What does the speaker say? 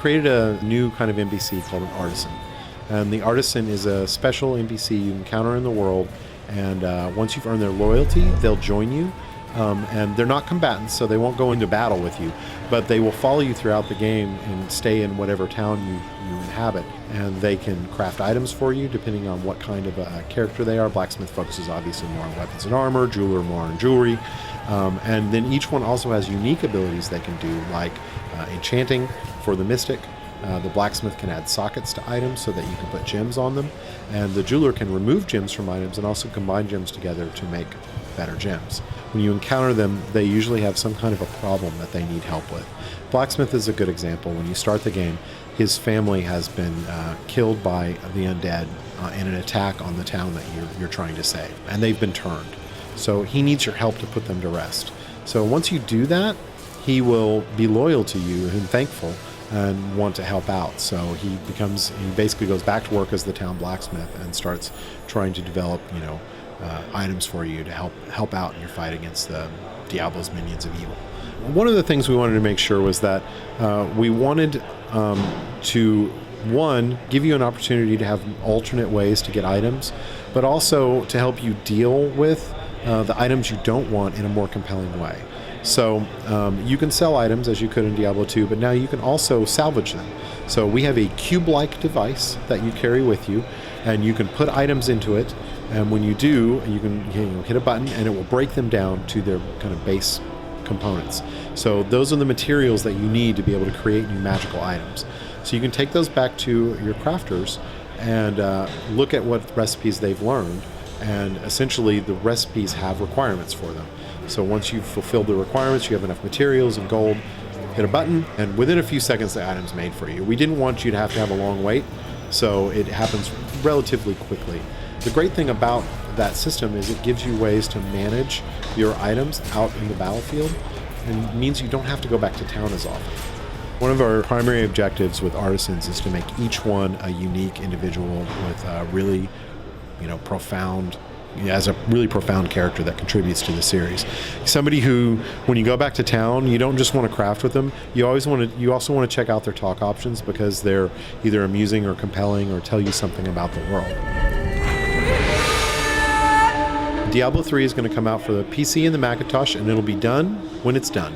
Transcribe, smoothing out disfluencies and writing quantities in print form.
created a new kind of NPC called an artisan. And the artisan is a special NPC you encounter in the world, and once you've earned their loyalty, they'll join you. And they're not combatants, so they won't go into battle with you, but they will follow you throughout the game and stay in whatever town you inhabit. And they can craft items for you depending on what kind of a character they are. Blacksmith focuses obviously more on weapons and armor, jeweler more on jewelry. And then each one also has unique abilities they can do, like enchanting for the mystic. The blacksmith can add sockets to items so that you can put gems on them. And the jeweler can remove gems from items and also combine gems together to make better gems. When you encounter them, they usually have some kind of a problem that they need help with. Blacksmith is a good example. When you start the game, his family has been killed by the undead in an attack on the town that you're trying to save, and they've been turned. So he needs your help to put them to rest. So once you do that, he will be loyal to you and thankful and want to help out. So he basically goes back to work as the town blacksmith and starts trying to develop, items for you to help out in your fight against the Diablo's minions of evil. One of the things we wanted to make sure was that we wanted to, one, give you an opportunity to have alternate ways to get items, but also to help you deal with the items you don't want in a more compelling way. So you can sell items as you could in Diablo 2, but now you can also salvage them. So we have a cube-like device that you carry with you, and you can put items into it, and when you do, you can hit a button and it will break them down to their kind of base components. So those are the materials that you need to be able to create new magical items. So you can take those back to your crafters and look at what recipes they've learned, and essentially the recipes have requirements for them. So once you've fulfilled the requirements, you have enough materials and gold, hit a button, and within a few seconds the item's made for you. We didn't want you to have a long wait, so it happens relatively quickly. The great thing about that system is it gives you ways to manage your items out in the battlefield, and means you don't have to go back to town as often. One of our primary objectives with artisans is to make each one a unique individual with a really, profound character that contributes to the series. Somebody who, when you go back to town, you don't just want to craft with them. You also want to check out their talk options because they're either amusing or compelling or tell you something about the world. Diablo 3 is going to come out for the PC and the Macintosh, and it'll be done when it's done.